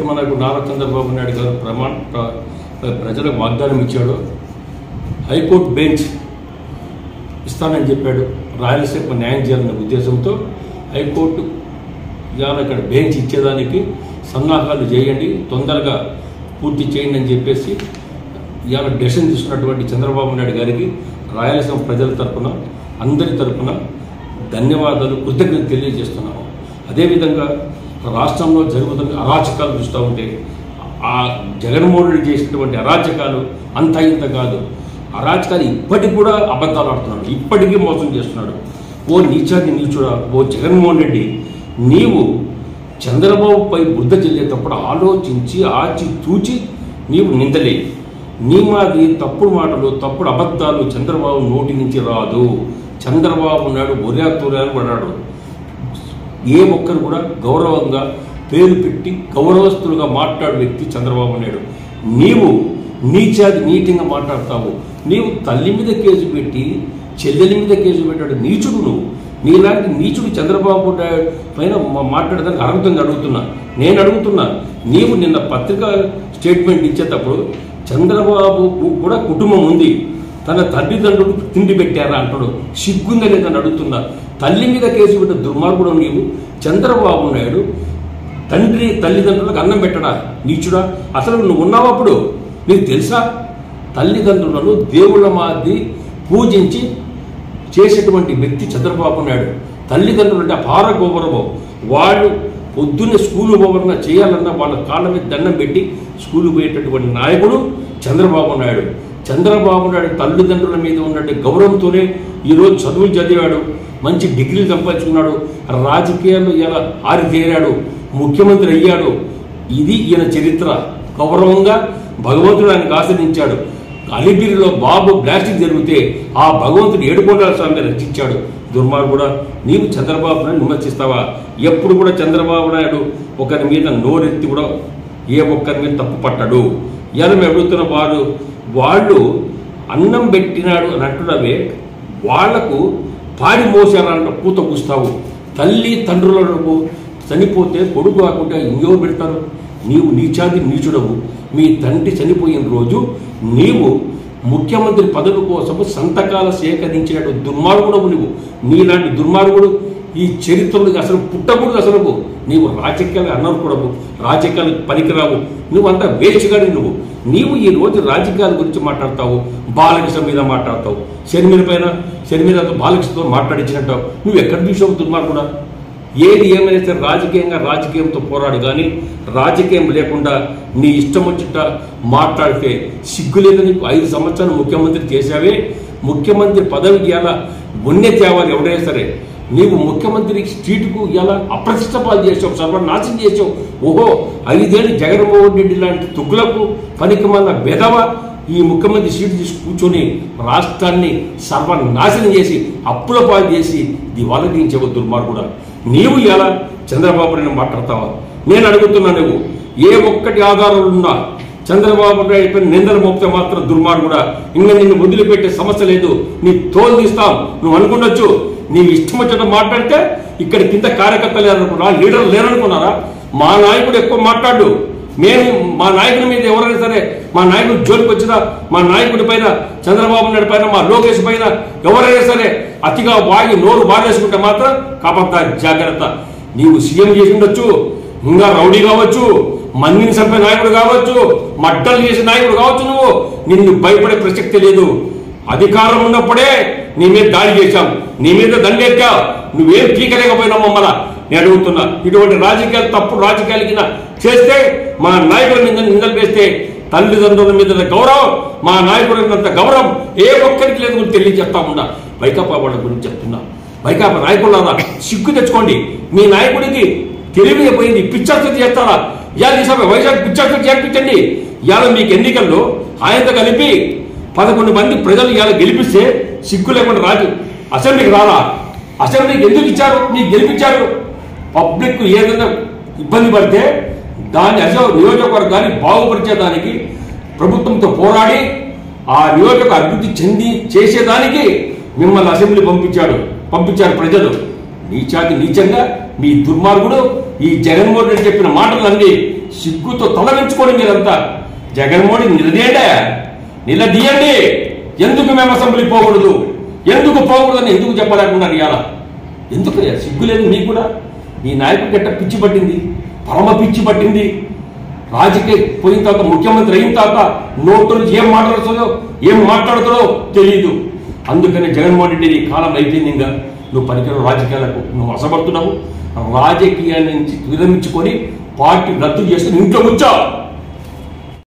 మనకు నారా చంద్రబాబు నాయుడు గారు ప్రజలకు వాగ్దానం ఇచ్చాడు. హైకోర్టు బెంచ్ ఇస్తానని చెప్పాడు. రాయలసీమ న్యాయం చేయాలనే ఉద్దేశంతో హైకోర్టు ఇవాళ ఇక్కడ బెంచ్ ఇచ్చేదానికి సన్నాహాలు చేయండి, తొందరగా పూర్తి చేయండి అని చెప్పేసి ఇవాళ డెసిషన్ తీసుకున్నటువంటి చంద్రబాబు నాయుడు గారికి రాయలసీమ ప్రజల తరఫున అందరి తరఫున ధన్యవాదాలు, కృతజ్ఞతలు తెలియజేస్తున్నాము. అదేవిధంగా రాష్ట్రంలో జరుగుతున్న అరాచకాలు చూస్తూ ఉంటే ఆ జగన్మోహన్ రెడ్డి చేసినటువంటి అరాచకాలు అంత ఇంత కాదు. అరాచకాలు ఇప్పటికి కూడా అబద్ధాలు ఆడుతున్నాడు, ఇప్పటికీ మోసం చేస్తున్నాడు. ఓ నీచాది నీచుడా, ఓ జగన్మోహన్ రెడ్డి, నీవు చంద్రబాబుపై బుద్ధ చెల్లేటప్పుడు ఆలోచించి ఆచి తూచి నీవు నిందలే. నీ మాది తప్పుడు మాటలు, తప్పుడు అబద్ధాలు చంద్రబాబు నోటి నుంచి రాదు. చంద్రబాబు నాయుడు ఒర్యాతూర్యాలు పడ్డాడు. ఏ ఒక్కరు కూడా గౌరవంగా పేరు పెట్టి గౌరవస్తులుగా మాట్లాడే వ్యక్తి చంద్రబాబు నాయుడు. నీవు నీచాది నీటిగా మాట్లాడతావు. నీవు తల్లి మీద కేసు పెట్టి చెల్లెలి మీద కేసు పెట్టాడు నీచుడు నువ్వు. నీలాంటి నీచుడు చంద్రబాబు నాయుడు పైన మాట్లాడడానికి అర్హతగా అడుగుతున్నా. నేను అడుగుతున్నా, నీవు నిన్న పత్రికా స్టేట్మెంట్ ఇచ్చేటప్పుడు చంద్రబాబు కూడా కుటుంబం ఉంది, తన తల్లిదండ్రులు తిండి పెట్టారా అంటాడు. సిగ్గుందా లేదని అడుగుతున్నా. తల్లి మీద కేసు పెట్టిన దుర్మార్గుడు నీవు. చంద్రబాబు నాయుడు తండ్రి తల్లిదండ్రులకు అన్నం పెట్టడా నీచుడా? అసలు నువ్వు ఉన్నావు అప్పుడు? నీకు తెలుసా? తల్లిదండ్రులను దేవుళ్ళ మాది పూజించి చేసేటువంటి వ్యక్తి చంద్రబాబు నాయుడు. తల్లిదండ్రులు అంటే అపార గౌరవం. వాళ్ళు పొద్దున్నే స్కూలు పోవాలన్నా చేయాలన్నా వాళ్ళ కాళ్ళ మీద దండం పెట్టి స్కూలు పోయేటటువంటి నాయకుడు చంద్రబాబు నాయుడు. చంద్రబాబు నాయుడు తల్లిదండ్రుల మీద ఉన్నటువంటి గౌరవంతోనే ఈరోజు చదువులు చదివాడు, మంచి డిగ్రీలు సంపాదించుకున్నాడు, రాజకీయాల్లో ఇలా ఆరితేరాడు, ముఖ్యమంత్రి అయ్యాడు. ఇది ఈయన చరిత్ర. గౌరవంగా భగవంతుడు ఆయనకు ఆశ్రయించాడు. అలిపిరిలో బాబు బ్లాస్టింగ్ జరిగితే ఆ భగవంతుడు 7 కోట్ల స్వామిని రక్షించాడు. దుర్మార్గుడా, నీవు చంద్రబాబు నాయుడు విమర్శిస్తావా? ఎప్పుడు కూడా చంద్రబాబు నాయుడు ఒకరి మీద నోరెత్తి కూడా ఏ ఒక్కరి మీద తప్పు పట్టడు. ఇలా మేము అడుగుతున్న వాళ్ళు అన్నం పెట్టినాడు అని అంటున్నవే, వాళ్లకు పాడి మోసారంట పూత పూస్తావు. తల్లి తండ్రులకు చనిపోతే కొడుకు కాకుండా ఇంకెవరు పెడతారు? నీవు నీచాది నీచుడవు. మీ తండ్రి చనిపోయిన రోజు నీవు ముఖ్యమంత్రి పదవి కోసము సంతకాలు సేకరించినట్టు దుర్మార్గుడవు నువ్వు. నీలాంటి దుర్మార్గుడు ఈ చరిత్రలో అసలు పుట్టకూడదు. అసలు నీవు రాజకీయాలు అనర్హుడవు, రాజకీయాలకు పనికిరావు. నువ్వంతా వేచిగాడి నువ్వు. నీవు ఈ రోజు రాజకీయాల గురించి మాట్లాడతావు, బాలకృష్ణ మీద మాట్లాడతావు, షర్మిలతో బాలకృష్ణతో మాట్లాడించినట్టావు. నువ్వు ఎక్కడ చూసావు దుర్మార్గుడా? ఏది ఏమైనా సరే రాజకీయంతో పోరాడు, కానీ రాజకీయం లేకుండా నీ ఇష్టం వచ్చిట మాట్లాడితే సిగ్గు లేదు నీకు. 5 సంవత్సరాలు ముఖ్యమంత్రి చేశావే. ముఖ్యమంత్రి పదవికి ఇలా ఉన్నే తేవాలి ఎవరైనా సరే. నీవు ముఖ్యమంత్రి సీటుకు ఇలా అప్రతిష్ట పాలు చేసావు, సర్వనాశనం చేసావు. ఓహో, 5 ఏళ్ళు జగన్మోహన్ రెడ్డి లాంటి తుగ్గులకు పనికి మన బెదవ ఈ ముఖ్యమంత్రి సీటు తీసి కూర్చొని రాష్ట్రాన్ని సర్వనాశనం చేసి అప్పుల పాలు చేసి దివాలా తీయించవు దుర్మార్గుడా. నీవు ఎలా చంద్రబాబు నాయుడు మాట్లాడతావా? నేను అడుగుతున్నా, నువ్వు ఏ ఒక్కటి ఆధారాలు ఉన్నా చంద్రబాబు నాయుడు పైన నిందలు మోపితే మాత్రం దుర్మార్గుడా, ఇంకా నిన్ను వదిలిపెట్టే సమస్య లేదు. నీ తోలు తీస్తాం. నువ్వు అనుకుండొచ్చు, నీవు ఇష్టం వచ్చేట మాట్లాడితే ఇక్కడ కింద కార్యకర్తలు లేరనుకున్నా, లీడర్లు లేరనుకున్నారా? మా నాయకుడు ఎక్కువ మాట్లాడు. మేము మా నాయకుడి మీద ఎవరైనా సరే, మా నాయకుడు జోలికి వచ్చినా, మా నాయకుడి పైన చంద్రబాబు నాయుడు పైన, మా లోకేష్ పైన ఎవరైనా సరే అతిగా వాగి నోరు బాగేసుకుంటే మాత్రం కాపాడతా, జాగ్రత్త. నీవు సీఎం చేసి ఉండొచ్చు, ఇంకా రౌడీ కావచ్చు, మందిని చంపే నాయకుడు కావచ్చు, మడ్డలు చేసే నాయకుడు కావచ్చు. నువ్వు నిన్ను భయపడే ప్రసక్తి లేదు. అధికారం ఉన్నప్పుడే నీ మీద దాడి చేశాం, నీ మీద దండెత్తావు. నువ్వేం పీకలేకపోయినావు మమ్మల్ని. నేను అడుగుతున్నా, ఇటువంటి రాజకీయాలు తప్పుడు రాజకీయాలు కింద చేస్తే, మా నాయకుల మీద నిందలు వేస్తే తల్లిదండ్రుల మీద గౌరవం, మా నాయకుడినంత గౌరవం ఏ ఒక్కరికి లేదు తెలియజేస్తా ఉన్నా. వైకాపా వాళ్ళ గురించి చెప్తున్నా. వైకాపా నాయకులారా, సిగ్గు తెచ్చుకోండి. మీ నాయకుడికి తెలివి పోయింది, పిచ్చార్చు చేస్తారా? ఇవాళ వైజాగ్ పిచ్చార్చు చేర్పించండి. ఇవాళ మీకు ఎన్నికల్లో ఆయనతో కలిపి 11 మంది ప్రజలు ఇవాళ గెలిపిస్తే సిగ్గు లేకుండా అసెంబ్లీకి రాలా? అసెంబ్లీకి ఎందుకు ఇచ్చారు? మీకు గెలిపించారు. పబ్లిక్ ఏదైనా ఇబ్బంది పడితే దాన్ని నియోజకవర్గాన్ని బాగుపరిచేదానికి ప్రభుత్వంతో పోరాడి ఆ నియోజక అభివృద్ధి చేసేదానికి మిమ్మల్ని అసెంబ్లీ పంపించారు ప్రజలు. నీచాకి నీచంగా మీ దుర్మార్గుడు ఈ జగన్మోహన్ రెడ్డి చెప్పిన మాటలన్నీ సిగ్గుతో తలవించుకొని మీరంతా జగన్మోహన్ రెడ్డి నిలదీయండి. ఎందుకు మేము అసెంబ్లీ పోకూడదు, ఎందుకు పోకూడదని ఎందుకు చెప్పలేకున్నారు ఇవాళ? ఎందుకు సిగ్గులేదు మీకు కూడా? ఈ నాయకుడు గట్ట పిచ్చి పట్టింది, పరమ పిచ్చి పట్టింది. రాజకీయ పోయిన తర్వాత ముఖ్యమంత్రి అయిన తర్వాత నోటు నుంచి ఏం మాట్లాడుతుందో తెలియదు. అందుకని జగన్మోహన్ రెడ్డి కాలం అయిపోయింది, ఇంకా నువ్వు పనికిరావు రాజకీయాలకు, నువ్వు అసమర్థుడవు. రాజకీయాల నుంచి విరమించుకొని పార్టీ రద్దు చేసి ఇంట్లో కూర్చో.